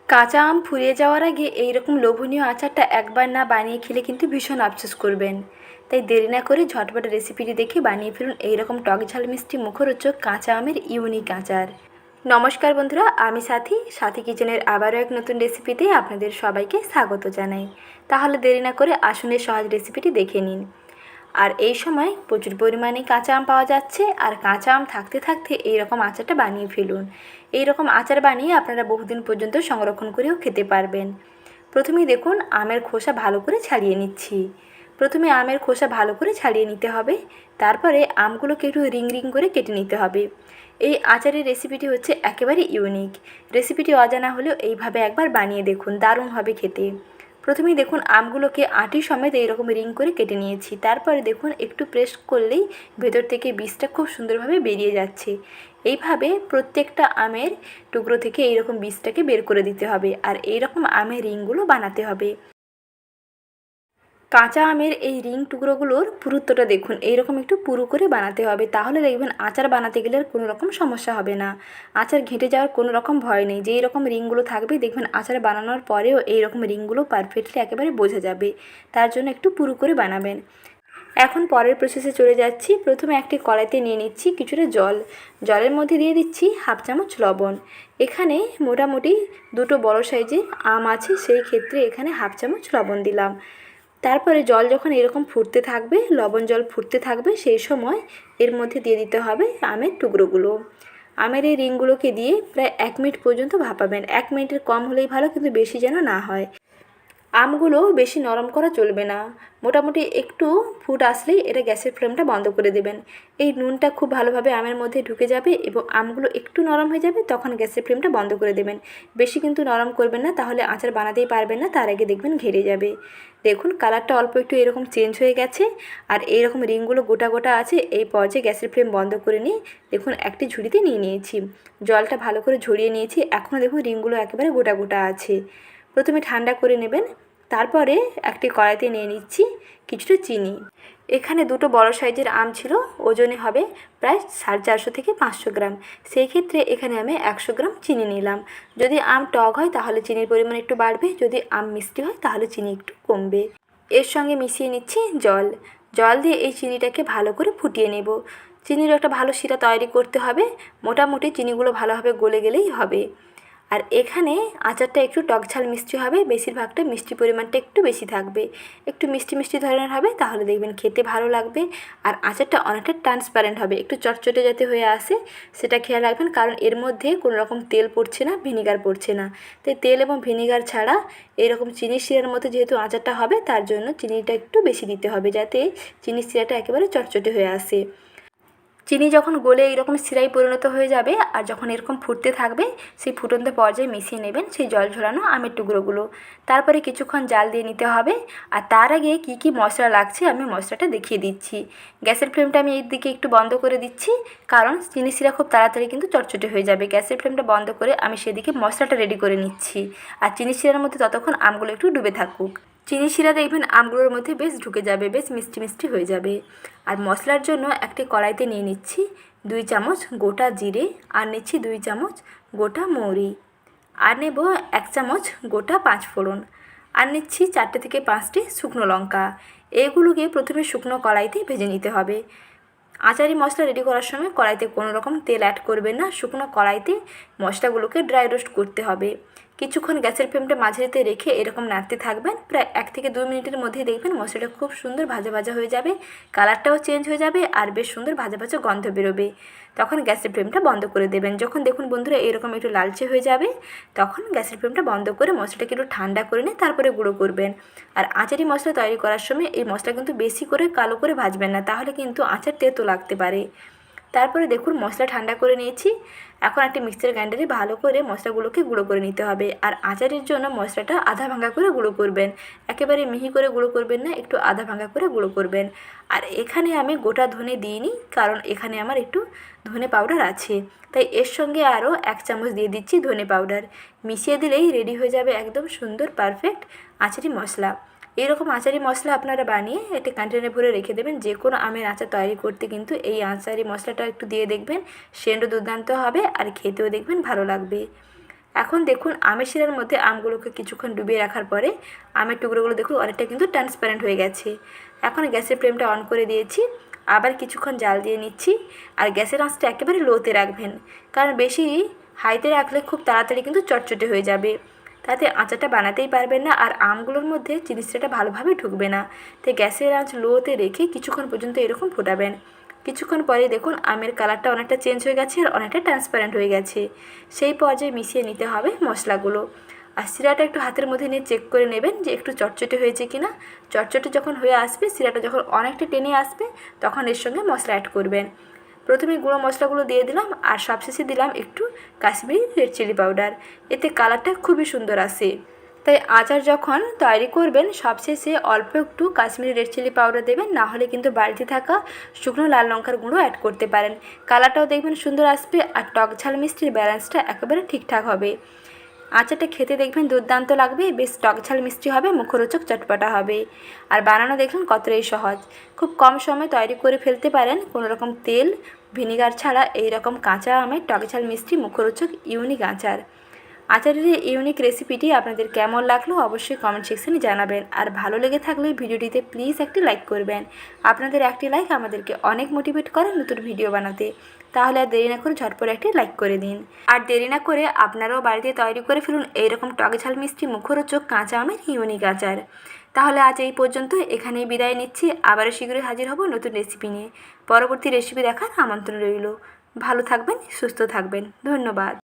কাঁচা আম ফুরিয়ে যাওয়ার আগে এই রকম লোভনীয় আচারটা একবার না বানিয়ে খেলে কিন্তু ভীষণ আফসোস করবেন। তাই দেরি না করে ঝটপট রেসিপিটি দেখে বানিয়ে ফেলুন এই রকম টক ঝাল মিষ্টি মুখরোচক কাঁচা আমের ইউনিক আচার। নমস্কার বন্ধুরা, আমি সাথী। সাথী কিচেনের আবারও এক নতুন রেসিপিতে আপনাদের সবাইকে স্বাগত জানাই। তাহলে দেরি না করে আসুন এই সহজ রেসিপিটি দেখে নিন। আর এই সময় প্রচুর পরিমাণে কাঁচা আম পাওয়া যাচ্ছে, আর কাঁচা আম থাকতে থাকতে এই রকম আচারটা বানিয়ে ফেলুন। এই রকম আচার বানিয়ে আপনারা বহুদিন পর্যন্ত সংরক্ষণ করেও খেতে পারবেন। প্রথমেই দেখুন আমের খোসা ভালো করে ছাড়িয়ে নিচ্ছি। প্রথমে আমের খোসা ভালো করে ছাড়িয়ে নিতে হবে, তারপরে আমগুলোকে একটু রিং রিং করে কেটে নিতে হবে। এই আচারের রেসিপিটি হচ্ছে একেবারে ইউনিক। রেসিপিটি অজানা হলেও এইভাবে একবার বানিয়ে দেখুন, দারুণ হবে খেতে। প্রথমেই দেখুন আমগুলোকে আঁটি সমেত এইরকম রিং করে কেটে নিয়েছি। তারপরে দেখুন একটু প্রেস করলেই ভেতর থেকে বীজটা খুব সুন্দরভাবে বেরিয়ে যাচ্ছে। এইভাবে প্রত্যেকটা আমের টুকরো থেকে এইরকম বীজটাকে বের করে দিতে হবে, আর এইরকম আমের রিংগুলো বানাতে হবে। কাঁচা আমের এই রিং টুকরোগুলোর পুরুত্বটা দেখুন, এইরকম একটু পুরু করে বানাতে হবে। তাহলে দেখবেন আচার বানাতে গেলে আর কোনো রকম সমস্যা হবে না। আচার ঘেঁটে যাওয়ার কোনো রকম ভয় নেই। যেই রকম রিংগুলো থাকবে দেখবেন আচার বানানোর পরেও এই রকম রিংগুলো পারফেক্টলি একেবারে বোঝা যাবে। তার জন্য একটু পুরু করে বানাবেন। এখন পরের প্রসেসে চলে যাচ্ছি। প্রথমে একটি কড়াইতে নিয়ে নিচ্ছি কিছুটা জল। জলের মধ্যে দিয়ে দিচ্ছি হাফ চামচ লবণ। এখানে মোটামুটি দুটো বড় সাইজের আম আছে, সেই ক্ষেত্রে এখানে হাফ চামচ লবণ দিলাম। তারপরে জল যখন এরকম ফুটতে থাকবে, লবণ জল ফুটতে থাকবে, সেই সময় এর মধ্যে দিয়ে দিতে হবে আমের টুকরোগুলো। আমের এই রিংগুলোকে দিয়ে প্রায় 1 মিনিট পর্যন্ত ভাপাবেন। 1 মিনিটের কম হলেই ভালো, কিন্তু বেশি যেন না হয়। আমগুলো বেশি নরম করা চলবে না। মোটামুটি একটু ফুট আসলেই এটা গ্যাসের ফ্লেমটা বন্ধ করে দেবেন। এই নুনটা খুব ভালোভাবে আমের মধ্যে ঢুকে যাবে এবং আমগুলো একটু নরম হয়ে যাবে, তখন গ্যাসের ফ্লেমটা বন্ধ করে দেবেন। বেশি কিন্তু নরম করবেন না, তাহলে আচার বানাতেই পারবেন না, তার আগে দেখবেন ঘেটে যাবে। দেখুন কালারটা অল্প একটু এরকম চেঞ্জ হয়ে গেছে, আর এইরকম রিংগুলো গোটা গোটা আছে। এই পর্যায়ে গ্যাসের ফ্লেম বন্ধ করে নিয়ে দেখুন একটি ঝুড়িতে নিয়ে নিয়েছি। জলটা ভালো করে ঝরিয়ে নিয়েছি। এখনও দেখুন রিংগুলো একেবারে গোটা গোটা আছে। প্রথমে ঠান্ডা করে নেবেন। তারপরে একটি কড়াইতে নিয়ে নিচ্ছি কিছুটা চিনি। এখানে দুটো বড় সাইজের আম ছিল, ওজনে হবে প্রায় 450 থেকে 500 গ্রাম। সেই ক্ষেত্রে এখানে আমি 100 গ্রাম চিনি নিলাম। যদি আম টক হয় তাহলে চিনির পরিমাণ একটু বাড়বে, যদি আম মিষ্টি হয় তাহলে চিনি একটু কমবে। এর সঙ্গে মিশিয়ে নিচ্ছি জল। জল দিয়ে এই চিনিটাকে ভালো করে ফুটিয়ে নেব। চিনির একটা ভালো শিরা তৈরি করতে হবে। মোটামুটি চিনিগুলো ভালোভাবে গলে গেলেই হবে। আর এখানে আচারটা একটু টক ঝাল মিষ্টি হবে, বেশিরভাগটা মিষ্টি পরিমাণটা একটু বেশি থাকবে। একটু মিষ্টি মিষ্টি ধরনের হবে, তাহলে দেখবেন খেতে ভালো লাগবে। আর আচারটা অনেকটা ট্রান্সপারেন্ট হবে, একটু চটচটে যাতে হয়ে আসে সেটা খেয়াল রাখবেন, কারণ এর মধ্যে কোনো রকম তেল পড়ছে না, ভিনিগার পড়ছে না। তাই তেল এবং ভিনিগার ছাড়া এরকম চিনির শিরার মধ্যে যেহেতু আচারটা হবে, তার জন্য চিনিটা একটু বেশি দিতে হবে, যাতে চিনির শিরাটা একেবারে চটচটে হয়ে আসে। চিনি যখন গলে এরকম শিরায় পরিণত হয়ে যাবে, আর যখন এরকম ফুটতে থাকবে, সেই ফুটন্ত পর্যায়ে মিশিয়ে নেবেন সেই জল ঝরানো আমের টুকরোগুলো। তারপরে কিছুক্ষণ জাল দিয়ে নিতে হবে। আর তার আগে কি কি মশলা লাগছে আমি মশলাটা দেখিয়ে দিচ্ছি। গ্যাসের ফ্লেমটা আমি এই দিকে একটু বন্ধ করে দিচ্ছি, কারণ চিনি শিরা খুব তাড়াতাড়ি কিন্তু চটচটে হয়ে যাবে। গ্যাসের ফ্লেমটা বন্ধ করে আমি সেদিকে মশলাটা রেডি করে নিচ্ছি। আর চিনি শিরার মধ্যে ততক্ষণ আমগুলো একটু ডুবে থাকুক। চিনি শিরা দেখবেন আমগুলোর মধ্যে বেশ ঢুকে যাবে, বেশ মিষ্টি মিষ্টি হয়ে যাবে। আর মশলার জন্য একটি কড়াইতে নিয়ে নিচ্ছি 2 চামচ গোটা জিরে, আর নিচ্ছি 2 চামচ গোটা মৌরি, আর নেব 1 চামচ গোটা 5 ফোড়ন, আর নিচ্ছি 4টে থেকে 5টি শুকনো লঙ্কা। এগুলোকে প্রথমে শুকনো কড়াইতে ভেজে নিতে হবে। আচারি মশলা রেডি করার সময় কড়াইতে কোনো রকম তেল অ্যাড করবেন না, শুকনো কড়াইতে মশলাগুলোকে ড্রাই রোস্ট করতে হবে। কিছুক্ষণ গ্যাসের ফ্লেমটা মাঝারিতে রেখে এরকম নাড়তে থাকবেন। প্রায় 1 থেকে 2 মিনিটের মধ্যেই দেখবেন মশলাটা খুব সুন্দর ভাজা ভাজা হয়ে যাবে, কালারটাও চেঞ্জ হয়ে যাবে, আর বেশ সুন্দর ভাজা ভাজা গন্ধ বেরোবে। তখন গ্যাসের ফ্লেমটা বন্ধ করে দেবেন। যখন দেখুন বন্ধুরা এরকম একটু লালচে হয়ে যাবে, তখন গ্যাসের ফ্লেমটা বন্ধ করে মশলাটাকে একটু ঠান্ডা করে নিয়ে তারপরে গুঁড়ো করবেন। আর আচারি মশলা তৈরি করার সময় এই মশলা কিন্তু বেশি করে কালো করে ভাজবেন না, তাহলে কিন্তু আচার তেতো লাগতে পারে। তারপরে দেখুন মশলা ঠান্ডা করে নিয়েছি। এখন একটি মিক্সার গ্রাইন্ডারে ভালো করে মশলাগুলোকে গুঁড়ো করে নিতে হবে। আর আচারের জন্য মশলাটা আধা ভাঙা করে গুঁড়ো করবেন, একেবারে মিহি করে গুঁড়ো করবেন না, একটু আধা ভাঙা করে গুঁড়ো করবেন। আর এখানে আমি গোটা ধনে দিইনি, কারণ এখানে আমার একটু ধনে পাউডার আছে, তাই এর সঙ্গে আরও 1 চামচ দিয়ে দিচ্ছি ধনে পাউডার। মিশিয়ে দিলেই রেডি হয়ে যাবে একদম সুন্দর পারফেক্ট আচারি মশলা। এইরকম আচারি মশলা আপনারা বানিয়ে একটি কন্টেনারে ভরে রেখে দেবেন। যে কোনো আমের আচার তৈরি করতে কিন্তু এই আচারি মশলাটা একটু দিয়ে দেখবেন, সেন্টও দুর্দান্ত হবে আর খেতেও দেখবেন ভালো লাগবে। এখন দেখুন আমের শিরার মধ্যে আমগুলোকে কিছুক্ষণ ডুবিয়ে রাখার পরে আমের টুকরোগুলো দেখুন অনেকটা কিন্তু ট্রান্সপারেন্ট হয়ে গেছে। এখন গ্যাসের ফ্লেমটা অন করে দিয়েছি, আবার কিছুক্ষণ জাল দিয়ে নিচ্ছি। আর গ্যাসের আঁচটা একেবারে লোতে রাখবেন, কারণ বেশি হাইতে রাখলে খুব তাড়াতাড়ি কিন্তু চটচটে হয়ে যাবে, তাতে আচারটা বানাতেই পারবেন না আর আমগুলোর মধ্যে জিনিসটা ভালোভাবে ঢুকবে না। তাই গ্যাসের আঁচ লোতে রেখে কিছুক্ষণ পর্যন্ত এরকম ফোটাবেন। কিছুক্ষণ পরে দেখুন আমের কালারটা অনেকটা চেঞ্জ হয়ে গেছে আর অনেকটা ট্রান্সপারেন্ট হয়ে গেছে। সেই পর্যায়ে মিশিয়ে নিতে হবে মশলাগুলো। আর শিরাটা একটু হাতের মধ্যে নিয়ে চেক করে নেবেন যে একটু চটচটে হয়েছে কিনা। চটচটে যখন হয়ে আসবে, শিরাটা যখন অনেকটা টেনে আসবে, তখন এর সঙ্গে মশলা অ্যাড করবেন। প্রথমে গুঁড়ো মশলাগুলো দিয়ে দিলাম আর সবশেষে দিলাম একটু কাশ্মীরি রেড চিলি পাউডার। এতে কালারটা খুবই সুন্দর আসে। তাই আচার যখন তৈরি করবেন সবশেষে অল্প একটু কাশ্মীরি রেড চিলি পাউডার দেবেন, না হলে কিন্তু বাড়িতে থাকা শুকনো লাল লঙ্কার গুঁড়ো অ্যাড করতে পারেন। কালারটাও দেখবেন সুন্দর আসবে আর টক ঝাল মিষ্টির ব্যালেন্সটা একেবারে ঠিকঠাক হবে। আচারটা খেতে দেখবেন দুর্দান্ত লাগবে, বেশ টক ঝাল মিষ্টি হবে, মুখরোচক চটপটা হবে। আর বানানো দেখুন কতটাই সহজ, খুব কম সময় তৈরি করে ফেলতে পারেন কোনো রকম তেল ভিনিগার ছাড়া এই রকম কাঁচা আমের টক ঝাল মিষ্টি মুখরোচক ইউনিক আচার। আচারের এই ইউনিক রেসিপিটি আপনাদের কেমন লাগলো অবশ্যই কমেন্ট সেকশনে জানাবেন। আর ভালো লেগে থাকলে ভিডিওটিতে প্লিজ একটি লাইক করবেন। আপনাদের একটি লাইক আমাদেরকে অনেক মোটিভেট করে নতুন ভিডিও বানাতে। তাহলে আর দেরি না করে ঝটপট একটি লাইক করে দিন। আর দেরি না করে আপনারাও বাড়িতে তৈরি করে ফেলুন এইরকম টক ঝাল মিষ্টি মুখরোচক কাঁচা আমের ইউনিক আচার। তাহলে আজ এই পর্যন্ত, এখানেই বিদায় নিচ্ছি। আবারও শীঘ্রই হাজির হব নতুন রেসিপি নিয়ে। পরবর্তী রেসিপি দেখার আমন্ত্রণ রইল। ভালো থাকবেন, সুস্থ থাকবেন। ধন্যবাদ।